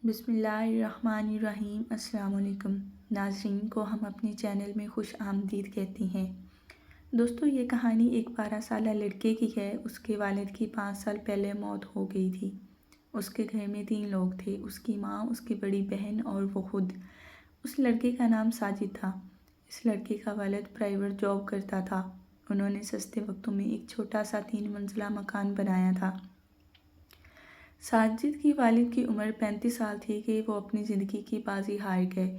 بسم اللہ الرحمن الرحیم۔ السلام علیکم ناظرین کو ہم اپنے چینل میں خوش آمدید کہتے ہیں۔ دوستو، یہ کہانی ایک 12 سالہ لڑکے کی ہے۔ اس کے والد کی 5 سال پہلے موت ہو گئی تھی۔ اس کے گھر میں 3 لوگ تھے، اس کی ماں، اس کی بڑی بہن اور وہ خود۔ اس لڑکے کا نام ساجد تھا۔ اس لڑکے کا والد پرائیویٹ جاب کرتا تھا۔ انہوں نے سستے وقتوں میں ایک چھوٹا سا 3 منزلہ مکان بنایا تھا۔ ساجد کی والد کی عمر 35 سال تھی کہ وہ اپنی زندگی کی بازی ہار گئے۔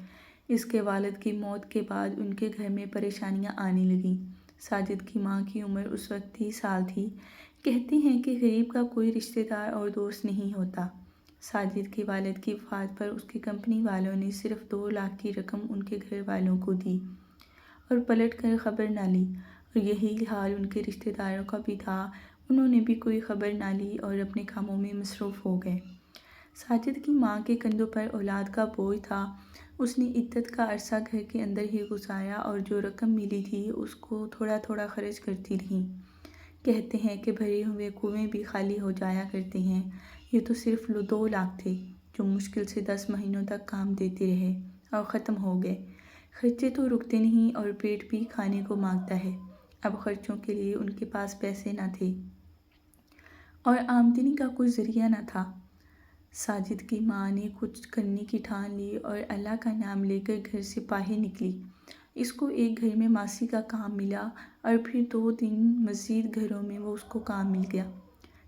اس کے والد کی موت کے بعد ان کے گھر میں پریشانیاں آنے لگیں۔ ساجد کی ماں کی عمر اس وقت 30 سال تھی۔ کہتے ہیں کہ غریب کا کوئی رشتہ دار اور دوست نہیں ہوتا۔ ساجد کے والد کی وفات پر اس کی کمپنی والوں نے صرف 2 لاکھ کی رقم ان کے گھر والوں کو دی اور پلٹ کر خبر نہ لی، اور یہی حال ان کے رشتہ داروں کا بھی تھا۔ انہوں نے بھی کوئی خبر نہ لی اور اپنے کاموں میں مصروف ہو گئے۔ ساجد کی ماں کے کندھوں پر اولاد کا بوجھ تھا۔ اس نے عدت کا عرصہ گھر کے اندر ہی گزارا اور جو رقم ملی تھی اس کو تھوڑا تھوڑا خرچ کرتی رہی۔ کہتے ہیں کہ بھرے ہوئے کنویں بھی خالی ہو جایا کرتے ہیں۔ یہ تو صرف 2 لاکھ تھے جو مشکل سے 10 مہینوں تک کام دیتے رہے اور ختم ہو گئے۔ خرچے تو رکتے نہیں اور پیٹ بھی کھانے کو مانگتا ہے۔ اب خرچوں کے لیے ان کے پاس پیسے نہ تھے اور آمدنی کا کوئی ذریعہ نہ تھا۔ ساجد کی ماں نے کچھ کرنے کی ٹھان لی اور اللہ کا نام لے کر گھر سے باہر نکلی۔ اس کو ایک گھر میں ماسی کا کام ملا اور پھر 2 دن مزید گھروں میں اس کو کام مل گیا۔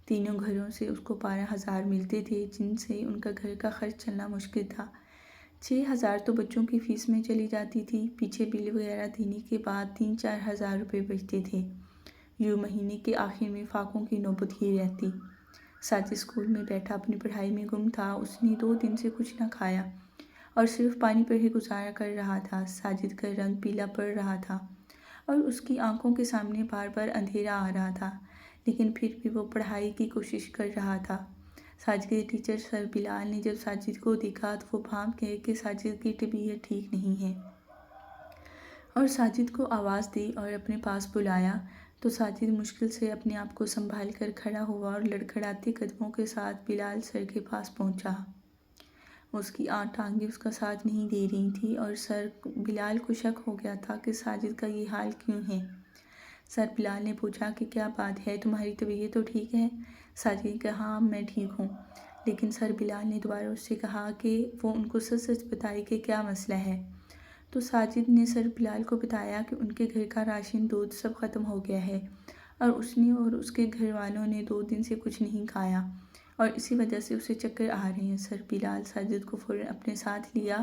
تینوں گھروں سے اس کو 12,000 ملتے تھے، جن سے ان کا گھر کا خرچ چلنا مشکل تھا۔ 6,000 تو بچوں کی فیس میں چلی جاتی تھی۔ پیچھے بل وغیرہ دینے کے بعد 3-4 ہزار روپے بچتے تھے۔ یوں مہینے کے آخر میں فاقوں کی نوبت ہی رہتی۔ ساجد اسکول میں بیٹھا اپنی پڑھائی میں گم تھا۔ اس نے 2 دن سے کچھ نہ کھایا اور صرف پانی پر ہی گزارا کر رہا تھا۔ ساجد کا رنگ پیلا پڑ رہا تھا اور اس کی آنکھوں کے سامنے بار بار اندھیرا آ رہا تھا، لیکن پھر بھی وہ پڑھائی کی کوشش کر رہا تھا۔ ساجد کے ٹیچر سر بلال نے جب ساجد کو دیکھا تو وہ بھانپ گئے کہ ساجد کی طبیعت ٹھیک نہیں ہے، اور ساجد کو آواز دی اور اپنے پاس بلایا تو ساجد مشکل سے اپنے آپ کو سنبھال کر کھڑا ہوا اور لڑکھڑاتے قدموں کے ساتھ بلال سر کے پاس پہنچا۔ اس کی ٹانگیں اس کا ساتھ نہیں دے رہی تھیں اور سر بلال کو شک ہو گیا تھا کہ ساجد کا یہ حال کیوں ہے۔ سر بلال نے پوچھا کہ کیا بات ہے، تمہاری طبیعت تو ٹھیک ہے؟ ساجد نے کہا ہاں میں ٹھیک ہوں، لیکن سر بلال نے دوبارہ اس سے کہا کہ وہ ان کو سچ سچ بتائے کہ کیا مسئلہ ہے۔ تو ساجد نے سر بلال کو بتایا کہ ان کے گھر کا راشن، دودھ سب ختم ہو گیا ہے اور اس نے اور اس کے گھر والوں نے 2 دن سے کچھ نہیں کھایا اور اسی وجہ سے اسے چکر آ رہے ہیں۔ سر بلال ساجد کو فوراً اپنے ساتھ لیا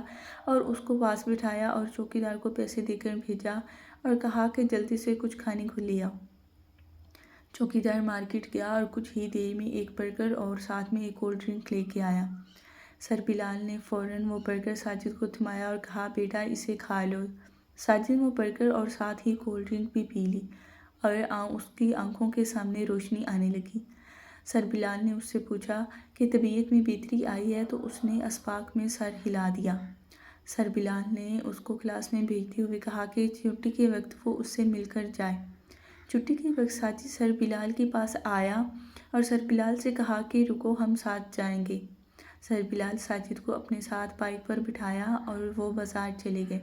اور اس کو پاس بٹھایا اور چوکیدار کو پیسے دے کر بھیجا اور کہا کہ جلدی سے کچھ کھانے کو لے آؤ۔ چوکیدار مارکیٹ گیا اور کچھ ہی دیر میں ایک برگر اور ساتھ میں ایک کولڈ ڈرنک لے کے آیا۔ سر بلال نے فوراً وہ برگر ساجد کو تھمایا اور کہا بیٹا اسے کھا لو۔ ساجد نے وہ برگر اور ساتھ ہی کولڈ ڈرنک بھی پی لی اور اس کی آنکھوں کے سامنے روشنی آنے لگی۔ سر بلال نے اس سے پوچھا کہ طبیعت میں بہتری آئی ہے تو اس نے اسباق میں سر ہلا دیا۔ سر بلال نے اس کو کلاس میں بھیجتے ہوئے کہا کہ چھٹی کے وقت وہ اس سے مل کر جائے۔ چھٹی کے وقت ساجد سر بلال کے پاس آیا اور سر بلال سے کہا کہ رکو ہم ساتھ جائیں گے۔ سر بلال ساجد کو اپنے ساتھ بائک پر بٹھایا اور وہ بازار چلے گئے۔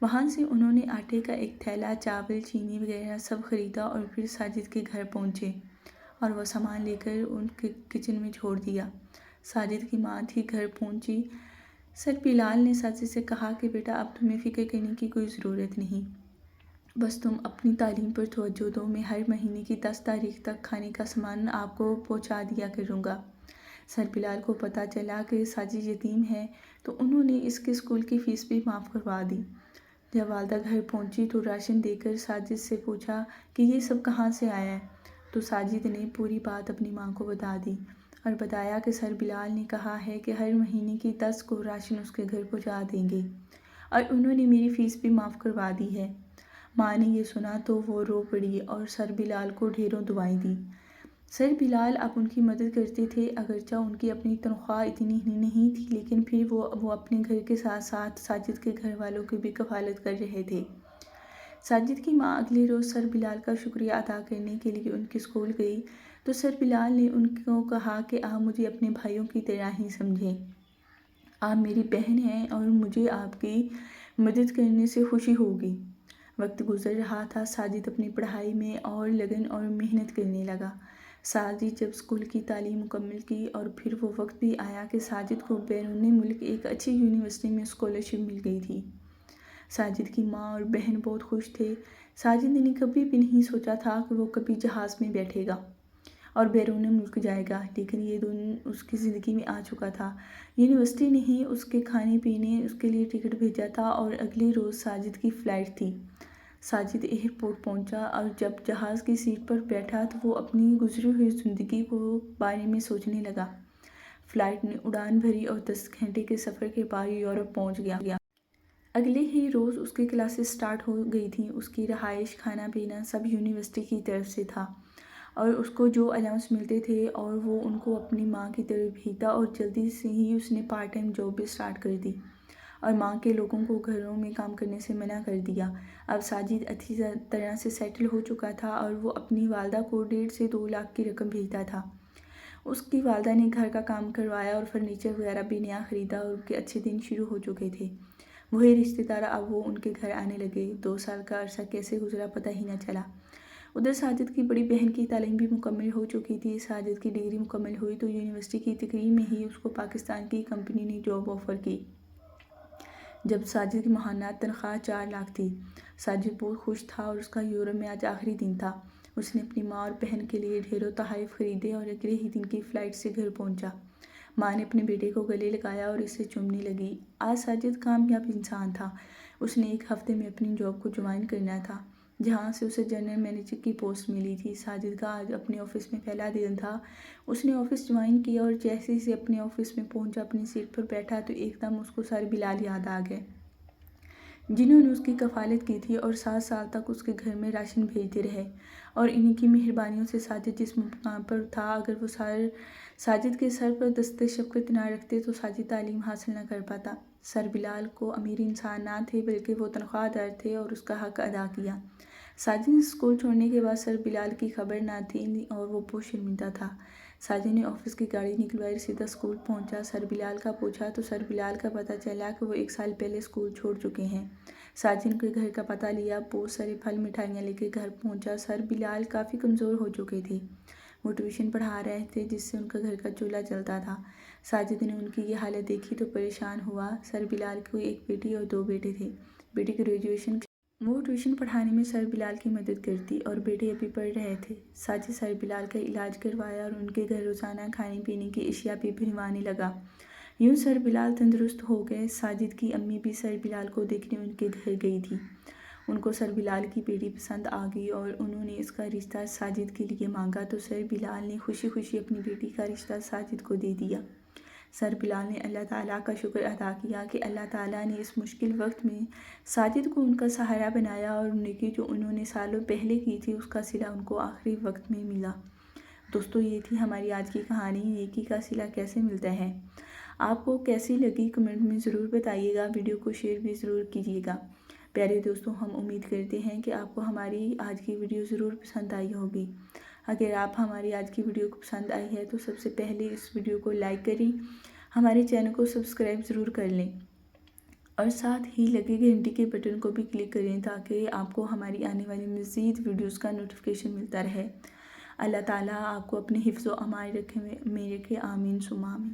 وہاں سے انہوں نے آٹے کا ایک تھیلا، چاول، چینی وغیرہ سب خریدا اور پھر ساجد کے گھر پہنچے اور وہ سامان لے کر ان کے کچن میں چھوڑ دیا۔ ساجد کی ماں تھی گھر پہنچی۔ سر بلال نے ساجد سے کہا کہ بیٹا اب تمہیں فکر کرنے کی کوئی ضرورت نہیں، بس تم اپنی تعلیم پر توجہ دو، میں ہر مہینے کی 10 تاریخ تک کھانے کا سامان آپ کو پہنچا دیا کروں گا۔ سر بلال کو پتہ چلا کہ ساجد یتیم ہے تو انہوں نے اس کے اسکول کی فیس بھی معاف کروا دی۔ جب والدہ گھر پہنچی تو راشن دے کر ساجد سے پوچھا کہ یہ سب کہاں سے آیا ہے، تو ساجد نے پوری بات اپنی ماں کو بتا دی اور بتایا کہ سر بلال نے کہا ہے کہ ہر مہینے کی 10 کو راشن اس کے گھر پہنچا دیں گے اور انہوں نے میری فیس بھی معاف کروا دی ہے۔ ماں نے یہ سنا تو وہ رو پڑی اور سر بلال کو ڈھیروں دعائیں دیں۔ سر بلال اب ان کی مدد کرتے تھے، اگرچہ ان کی اپنی تنخواہ اتنی ہی نہیں تھی، لیکن پھر وہ اپنے گھر کے ساتھ ساتھ ساجد کے گھر والوں کی بھی کفالت کر رہے تھے۔ ساجد کی ماں اگلے روز سر بلال کا شکریہ ادا کرنے کے لیے ان کے اسکول گئی تو سر بلال نے ان کو کہا کہ آپ مجھے اپنے بھائیوں کی طرح ہی سمجھیں۔ آپ میری بہن ہیں اور مجھے آپ کی مدد کرنے سے خوشی ہوگی۔ وقت گزر رہا تھا، ساجد اپنی پڑھائی میں اور لگن اور محنت کرنے لگا۔ ساجد جب اسکول کی تعلیم مکمل کی اور پھر وہ وقت بھی آیا کہ ساجد کو بیرون ملک ایک اچھی یونیورسٹی میں اسکالرشپ مل گئی تھی۔ ساجد کی ماں اور بہن بہت خوش تھے۔ ساجد نے کبھی بھی نہیں سوچا تھا کہ وہ کبھی جہاز میں بیٹھے گا اور بیرون ملک جائے گا، لیکن یہ دن اس کی زندگی میں آ چکا تھا۔ یونیورسٹی نے ہی اس کے کھانے پینے اس کے لیے ٹکٹ بھیجا تھا اور اگلے روز ساجد کی فلائٹ تھی۔ ساجد ایئرپورٹ پہنچا اور جب جہاز کی سیٹ پر بیٹھا تو وہ اپنی گزری ہوئی زندگی کے بارے میں سوچنے لگا۔ فلائٹ نے اڑان بھری اور 10 گھنٹے کے سفر کے بعد یورپ پہنچ گیا۔ اگلے ہی روز اس کی کلاسز سٹارٹ ہو گئی تھیں۔ اس کی رہائش، کھانا پینا سب یونیورسٹی کی طرف سے تھا اور اس کو جو الاؤنس ملتے تھے اور وہ ان کو اپنی ماں کی طرف بھیجتا، اور جلدی سے ہی اس نے پارٹ ٹائم جاب بھی سٹارٹ کر دی اور ماں کے لوگوں کو گھروں میں کام کرنے سے منع کر دیا۔ اب ساجد اچھی طرح سے سیٹل ہو چکا تھا اور وہ اپنی والدہ کو 1.5 سے 2 لاکھ کی رقم بھیجتا تھا۔ اس کی والدہ نے گھر کا کام کروایا اور فرنیچر وغیرہ بھی نیا خریدا اور ان کے اچھے دن شروع ہو چکے تھے۔ وہی رشتے دار اب وہ ان کے گھر آنے لگے۔ 2 سال کا عرصہ کیسے گزرا پتہ ہی نہ چلا۔ ادھر ساجد کی بڑی بہن کی تعلیم بھی مکمل ہو چکی تھی۔ ساجد کی ڈگری مکمل ہوئی تو یونیورسٹی کی تقریب میں ہی اس کو پاکستان کی کمپنی نے جاب آفر کی، جب ساجد کی ماہانہ تنخواہ 4 لاکھ تھی۔ ساجد بہت خوش تھا اور اس کا یورپ میں آج آخری دن تھا۔ اس نے اپنی ماں اور بہن کے لیے ڈھیروں تحائف خریدے اور اگلے ہی دن کی فلائٹ سے گھر پہنچا۔ ماں نے اپنے بیٹے کو گلے لگایا اور اسے چومنے لگی۔ آج ساجد کامیاب انسان تھا۔ اس نے 1 ہفتے میں اپنی جاب کو جوائن کرنا تھا، جہاں سے اسے جنرل مینیجر کی پوسٹ ملی تھی۔ ساجد کا آج اپنے آفس میں پہلا دن تھا۔ اس نے آفس جوائن کیا اور جیسے ہی اپنے آفس میں پہنچا، اپنی سیٹ پر بیٹھا تو ایک دم اس کو سر بلال یاد آ گئے، جنہوں نے اس کی کفالت کی تھی اور 7 سال تک اس کے گھر میں راشن بھیجتے رہے، اور انہی کی مہربانیوں سے ساجد جس مقام پر تھا، اگر وہ ساجد کے سر پر دست شفقت نہ رکھتے تو ساجد تعلیم حاصل نہ کر پاتا۔ سر بلال کو امیر انسان نہ تھے بلکہ وہ تنخواہ دار تھے اور اس کا حق ادا کیا۔ ساجد نے اسکول چھوڑنے کے بعد سر بلال کی خبر نہ تھی اور وہ بہت شرمندہ تھا۔ ساجد نے آفس کی گاڑی نکلوائی اور سیدھا اسکول پہنچا۔ سر بلال کا پوچھا تو سر بلال کا پتہ چلا کہ وہ 1 سال پہلے اسکول چھوڑ چکے ہیں۔ ساجد کے گھر کا پتہ لیا، بہت سارے پھل مٹھائیاں لے کے گھر پہنچا۔ سر بلال کافی کمزور ہو چکے تھے۔ وہ ٹیوشن پڑھا رہے تھے جس سے ان کا گھر کا چولہا چلتا تھا۔ ساجد نے ان کی یہ حالت دیکھی تو پریشان ہوا۔ سر بلال کو 1 بیٹی اور 2 بیٹے تھے۔ بیٹی گریجویشن، وہ ٹیوشن پڑھانے میں سر بلال کی مدد کرتی اور بیٹے ابھی پڑھ رہے تھے۔ ساجد سر بلال کا علاج کروایا اور ان کے گھر روزانہ کھانے پینے کی اشیاء بھی بھجوانے لگا۔ یوں سر بلال تندرست ہو گئے۔ ساجد کی امی بھی سر بلال کو دیکھنے ان کے گھر گئی تھی۔ ان کو سر بلال کی بیٹی پسند آ گئی اور انہوں نے اس کا رشتہ ساجد کے لیے مانگا تو سر بلال نے خوشی خوشی اپنی بیٹی کا رشتہ ساجد کو دے دیا۔ سر بلال نے اللہ تعالیٰ کا شکر ادا کیا کہ اللہ تعالیٰ نے اس مشکل وقت میں ساجد کو ان کا سہارا بنایا اور نیکی جو انہوں نے سالوں پہلے کی تھی اس کا صلہ ان کو آخری وقت میں ملا۔ دوستو، یہ تھی ہماری آج کی کہانی، نیکی کا صلہ کیسے ملتا ہے۔ آپ کو کیسی لگی کمنٹ میں ضرور بتائیے گا، ویڈیو کو شیئر بھی ضرور کیجیے گا۔ پیارے دوستوں، ہم امید کرتے ہیں کہ آپ کو ہماری آج کی ویڈیو ضرور پسند آئی ہوگی۔ اگر آپ ہماری آج کی ویڈیو کو پسند آئی ہے تو سب سے پہلے اس ویڈیو کو لائک کریں، ہمارے چینل کو سبسکرائب ضرور کر لیں اور ساتھ ہی لگے گھنٹی کے بٹن کو بھی کلک کریں تاکہ آپ کو ہماری آنے والی مزید ویڈیوز کا نوٹیفیکیشن ملتا رہے۔ اللہ تعالیٰ آپ کو اپنے حفظ و امان میں رکھے، آمین ثم آمین۔